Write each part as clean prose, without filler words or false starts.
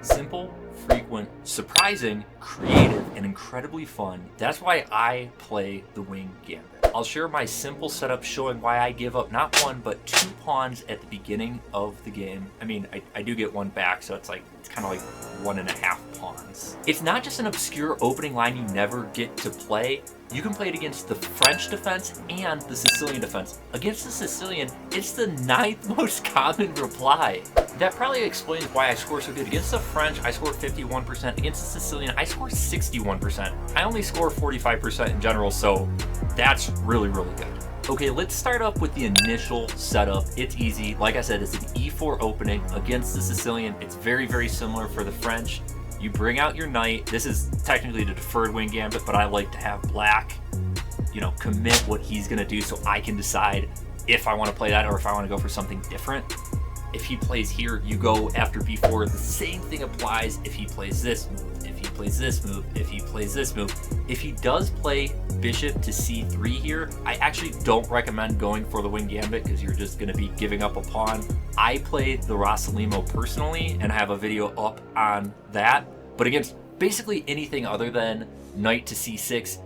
Simple, frequent, surprising, creative, and incredibly fun. That's why I play the Wing Gambit. I'll share my simple setup showing why I give up not one, but 2 pawns at the beginning of the game. I mean, I do get one back, so it's kind of like 1.5 pawns. It's not just an obscure opening line you never get to play. You can play it against the French defense and the Sicilian defense. Against the Sicilian, it's the 9th most common reply. That probably explains why I score so good. Against the French, I score 51%. Against the Sicilian, I score 61%. I only score 45% in general, so that's really, really good. Okay, let's start up with the initial setup. It's easy. Like I said, it's an e4 opening against the Sicilian. It's very, very similar for the French. You bring out your knight. This is technically the deferred Wing Gambit, but I like to have black, commit what he's gonna do so I can decide if I want to play that or if I want to go for something different. If he plays here, you go after b4. The same thing applies if he plays this move, if he plays this move, if he plays this move. If he does play bishop to c3 here, I actually don't recommend going for the Wing Gambit because you're just going to be giving up a pawn. I play the Rossolimo personally and I have a video up on that. But against basically anything other than knight to c6,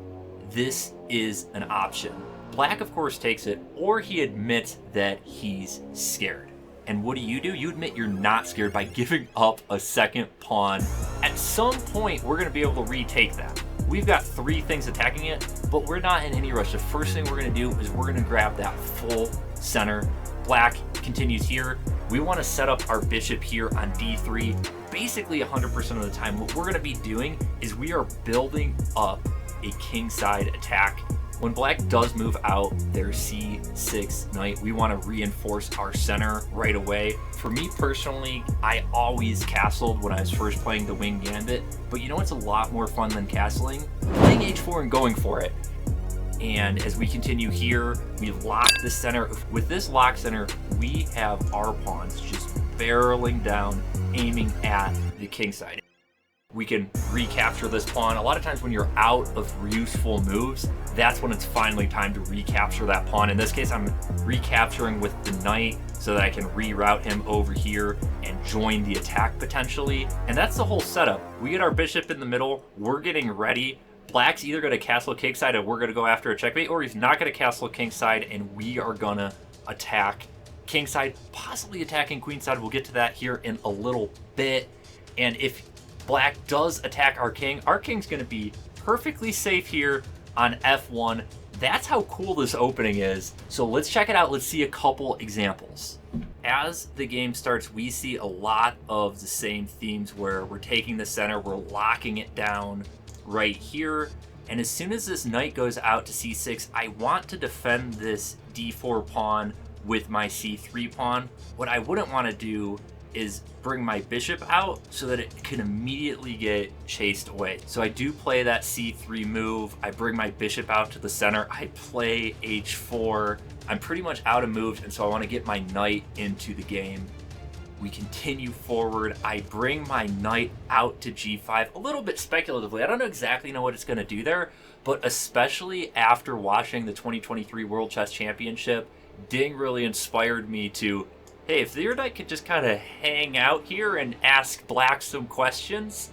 this is an option. Black, of course, takes it, or he admits that he's scared. And what do? You admit you're not scared by giving up a second pawn. At some point, we're going to be able to retake that. We've got 3 things attacking it, but we're not in any rush. The first thing we're going to do is we're going to grab that full center. Black continues here. We want to set up our bishop here on d3. Basically 100% of the time, what we're going to be doing is we are building up a kingside attack. When black does move out their c6 knight, we want to reinforce our center right away. For me personally, I always castled when I was first playing the Wing Gambit, but it's a lot more fun than castling? Playing h4 and going for it. And as we continue here, we lock the center. With this lock center, we have our pawns just barreling down, aiming at the kingside. We can recapture this pawn. A lot of times when you're out of useful moves, that's when it's finally time to recapture that pawn. In this case, I'm recapturing with the knight so that I can reroute him over here and join the attack potentially. And that's the whole setup. We get our bishop in the middle. We're getting ready. Black's either going to castle kingside and we're going to go after a checkmate, or he's not going to castle kingside and we are going to attack kingside, possibly attacking queenside. We'll get to that here in a little bit. And if black does attack our king's going to be perfectly safe here on f1. That's how cool this opening is. So let's check it out. Let's see a couple examples. As the game starts, we see a lot of the same themes where we're taking the center, we're locking it down right here. And as soon as this knight goes out to c6, I want to defend this d4 pawn with my c3 pawn. What I wouldn't want to do is bring my bishop out so that it can immediately get chased away. So I do play that c3 move. I bring my bishop out to the center. I play h4. I'm pretty much out of moves, and so I want to get my knight into the game. We continue forward. I bring my knight out to g5, a little bit speculatively. I don't exactly know what it's going to do there, but especially after watching the 2023 World Chess Championship, Ding really inspired me to, hey, if your knight could just kind of hang out here and ask black some questions,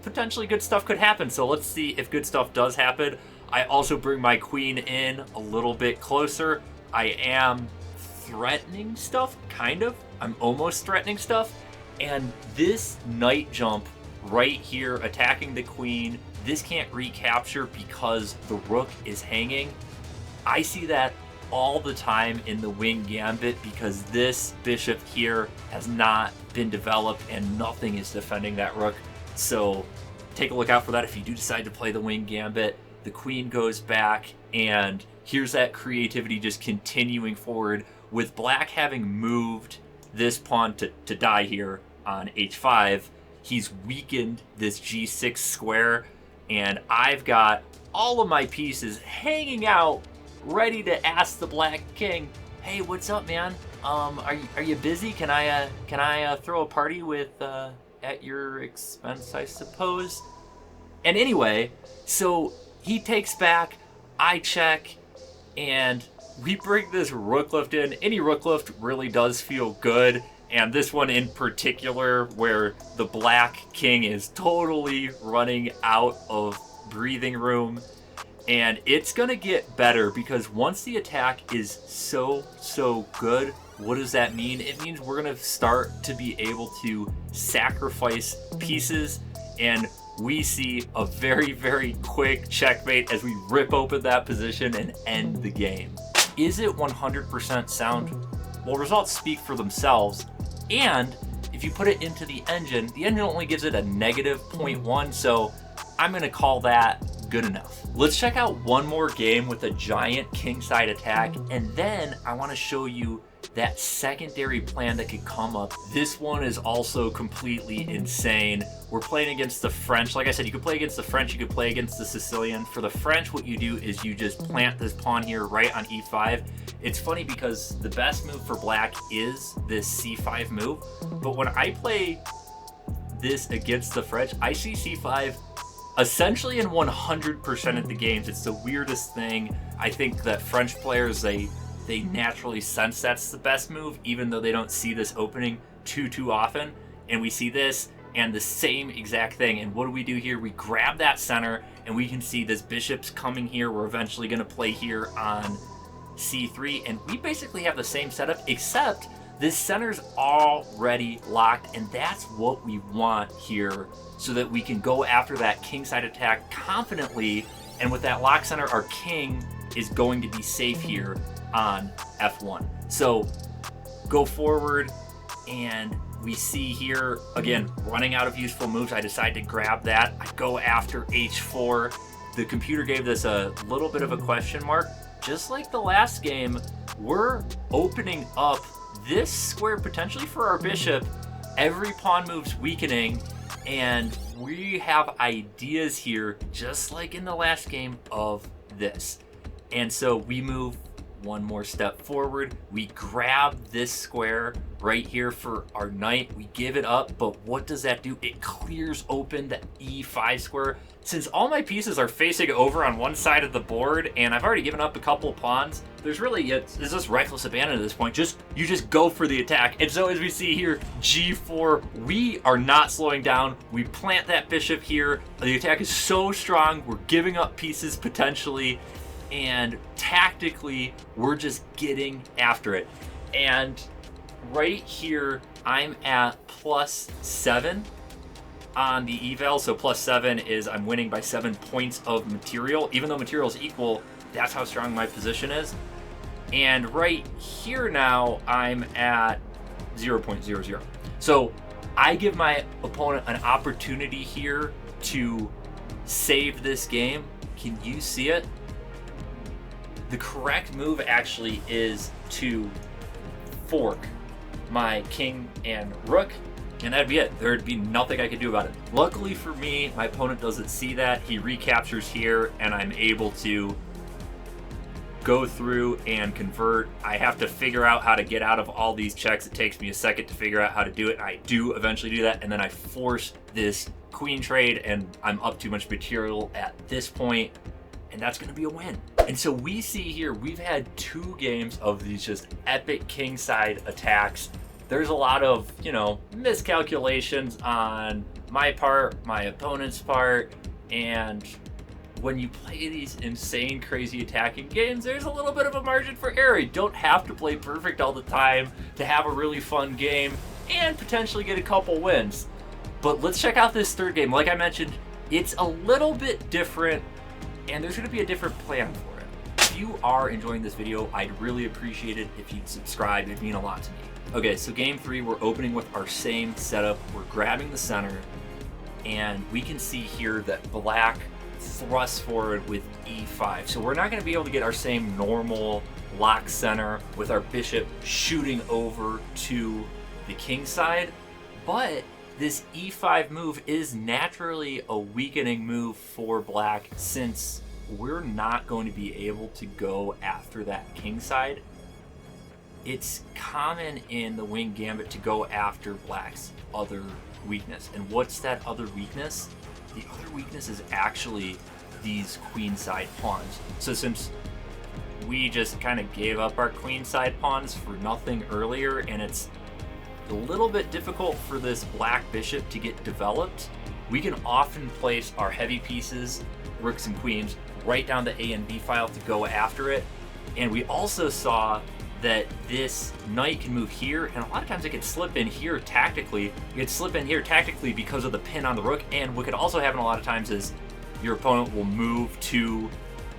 potentially good stuff could happen. So let's see if good stuff does happen. I also bring my queen in a little bit closer. I am threatening stuff, kind of. I'm almost threatening stuff. And this knight jump right here, attacking the queen, this can't recapture because the rook is hanging. I see that all the time in the Wing Gambit because this bishop here has not been developed and nothing is defending that rook. So take a look out for that if you do decide to play the Wing Gambit. The queen goes back, and here's that creativity just continuing forward with black having moved this pawn to die here on h5. He's weakened this g6 square, and I've got all of my pieces hanging out ready to ask the black king, hey, what's up, man? Are you busy? Can I throw a party with at your expense, I suppose? And anyway, so he takes back, I check, and we bring this rook lift in. Any rook lift really does feel good. And this one in particular, where the black king is totally running out of breathing room. And it's going to get better, because once the attack is so good, what does that mean? It means we're going to start to be able to sacrifice pieces, and we see a very quick checkmate as we rip open that position and end the game. Is it 100% sound? Well, results speak for themselves, and if you put it into the engine only gives it a negative 0.1, so I'm going to call that good enough. Let's check out one more game with a giant kingside attack, and then I want to show you that secondary plan that could come up. This one is also completely insane. We're playing against the French. Like I said, you could play against the French, you could play against the Sicilian. For the French, what you do is you just plant this pawn here right on e5. It's funny because the best move for black is this c5 move, but when I play this against the French, I see c5 essentially in 100% of the games. It's the weirdest thing. I think that French players, they naturally sense that's the best move, even though they don't see this opening too often. And we see this and the same exact thing. And what do we do here? We grab that center, and we can see this bishop's coming here. We're eventually going to play here on c3, and we basically have the same setup, except this center's already locked, and that's what we want here, so that we can go after that kingside attack confidently. And with that lock center, our king is going to be safe here on f1. So go forward, and we see here, again, running out of useful moves. I decide to grab that. I go after h4. The computer gave this a little bit of a question mark. Just like the last game, we're opening up this square potentially for our bishop. Every pawn move's weakening, and we have ideas here, just like in the last game, of this. And so we move one more step forward. We grab this square right here for our knight. We give it up, but what does that do? It clears open the e5 square. Since all my pieces are facing over on one side of the board, and I've already given up a couple of pawns, there's really, it's just reckless abandon at this point. You just go for the attack. And so as we see here, g4, we are not slowing down. We plant that bishop here. The attack is so strong, we're giving up pieces potentially, and tactically, we're just getting after it. And right here, I'm at +7 on the eval. So +7 is I'm winning by 7 points of material. Even though material is equal, that's how strong my position is. And right here now, I'm at 0.00. So I give my opponent an opportunity here to save this game. Can you see it? The correct move actually is to fork my king and rook, and that'd be it. There'd be nothing I could do about it. Luckily for me, my opponent doesn't see that. He recaptures here, and I'm able to go through and convert. I have to figure out how to get out of all these checks. It takes me a second to figure out how to do it. I do eventually do that, and then I force this queen trade, and I'm up too much material at this point, and that's going to be a win. And so we see here, we've had 2 games of these just epic kingside attacks. There's a lot of, miscalculations on my part, my opponent's part, and when you play these insane, crazy attacking games, there's a little bit of a margin for error. You don't have to play perfect all the time to have a really fun game and potentially get a couple wins. But let's check out this third game. Like I mentioned, it's a little bit different, and there's going to be a different plan for it. If you are enjoying this video, I'd really appreciate it if you'd subscribe. It'd mean a lot to me. Okay, so game 3, we're opening with our same setup. We're grabbing the center, and we can see here that black thrusts forward with e5. So we're not going to be able to get our same normal lock center with our bishop shooting over to the king side, but this e5 move is naturally a weakening move for black, since we're not going to be able to go after that king side. It's common in the Wing Gambit to go after black's other weakness. And what's that other weakness? The other weakness is actually these queenside pawns. So since we just kind of gave up our queenside pawns for nothing earlier, and it's a little bit difficult for this black bishop to get developed, we can often place our heavy pieces, rooks and queens, right down the A and B file to go after it. And we also saw that this knight can move here, and a lot of times it could slip in here tactically. It could slip in here tactically because of the pin on the rook, and what could also happen a lot of times is your opponent will move to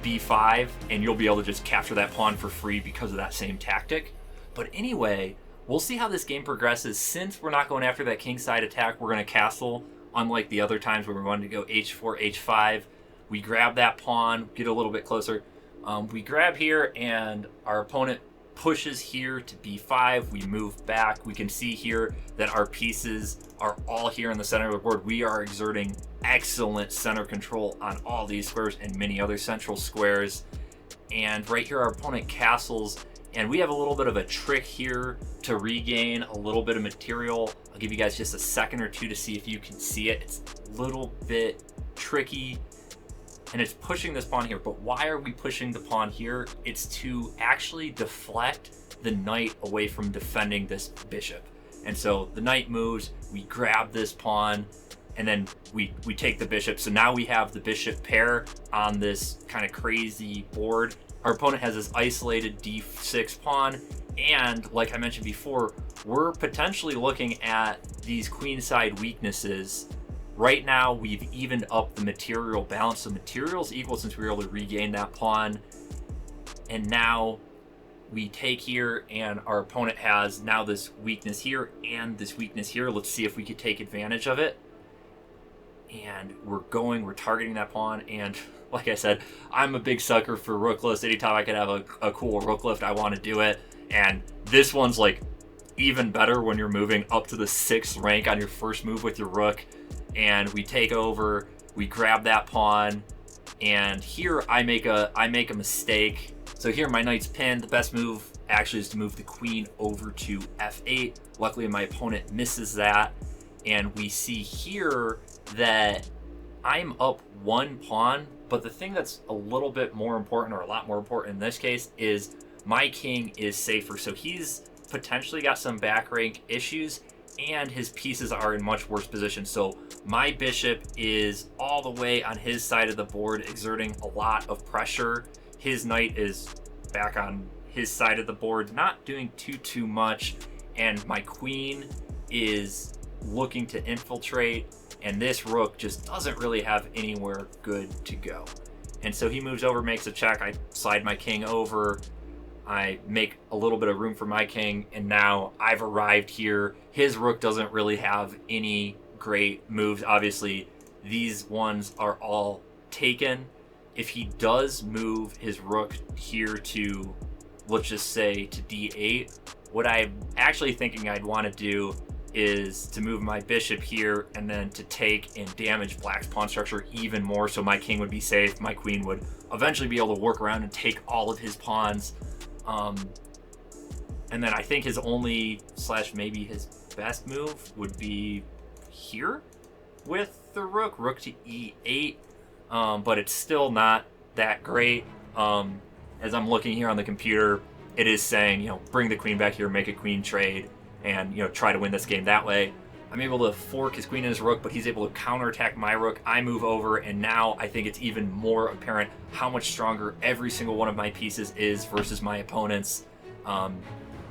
B5, and you'll be able to just capture that pawn for free because of that same tactic. But anyway, we'll see how this game progresses. Since we're not going after that kingside attack, we're going to castle, unlike the other times where we wanted to go H4, H5. We grab that pawn, get a little bit closer. We grab here, and our opponent pushes here to B5. We move back. We can see here that our pieces are all here in the center of the board. We are exerting excellent center control on all these squares and many other central squares. And right here, our opponent castles, and we have a little bit of a trick here to regain a little bit of material. I'll give you guys just a second or two to see if you can see it. It's a little bit tricky, and it's pushing this pawn here. But why are we pushing the pawn here? It's to actually deflect the knight away from defending this bishop. And so the knight moves, we grab this pawn, and then we take the bishop. So now we have the bishop pair on this kind of crazy board. Our opponent has this isolated D6 pawn, and like I mentioned before, we're potentially looking at these queenside weaknesses. Right now, we've evened up the material balance. So material's equal since we were able to regain that pawn. And now we take here, and our opponent has now this weakness here and this weakness here. Let's see if we could take advantage of it. And we're targeting that pawn. And like I said, I'm a big sucker for rook lifts. Anytime I could have a cool rook lift, I want to do it. And this one's like even better when you're moving up to the 6th rank on your first move with your rook. And we take over, we grab that pawn, and here I make a mistake. So here my knight's pinned. The best move actually is to move the queen over to F8. Luckily my opponent misses that, and we see here that I'm up 1 pawn, but the thing that's a little bit more important, or a lot more important in this case, is my king is safer. So he's potentially got some back rank issues, and his pieces are in much worse position. So my bishop is all the way on his side of the board, exerting a lot of pressure. His knight is back on his side of the board, not doing too much, and my queen is looking to infiltrate, and this rook just doesn't really have anywhere good to go. And so he moves over, makes a check. I slide my king over, I make a little bit of room for my king, and now I've arrived here. His rook doesn't really have any great moves. Obviously, these ones are all taken. If he does move his rook here to, let's just say, to D8, what I'm actually thinking I'd want to do is to move my bishop here and then to take and damage black's pawn structure even more, so my king would be safe. My queen would eventually be able to work around and take all of his pawns. And then I think his only / maybe his best move would be here with the rook to E8, but it's still not that great. As I'm looking here on the computer, it is saying, bring the queen back here, make a queen trade, and try to win this game that way. I'm able to fork his queen and his rook, but he's able to counterattack my rook. I move over, and now I think it's even more apparent how much stronger every single one of my pieces is versus my opponent's.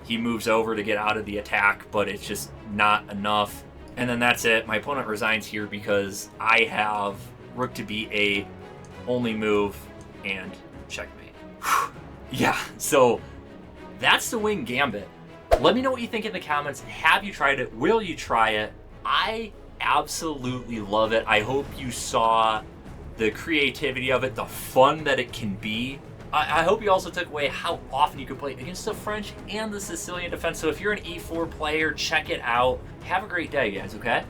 He moves over to get out of the attack, but it's just not enough. And then that's it. My opponent resigns here because I have rook to B8, only move, and checkmate. Yeah, so that's the Wing Gambit. Let me know what you think in the comments. Have you tried it? Will you try it? I absolutely love it. I hope you saw the creativity of it, the fun that it can be. I hope you also took away how often you can play against the French and the Sicilian defense. So if you're an E4 player, check it out. Have a great day, guys, okay?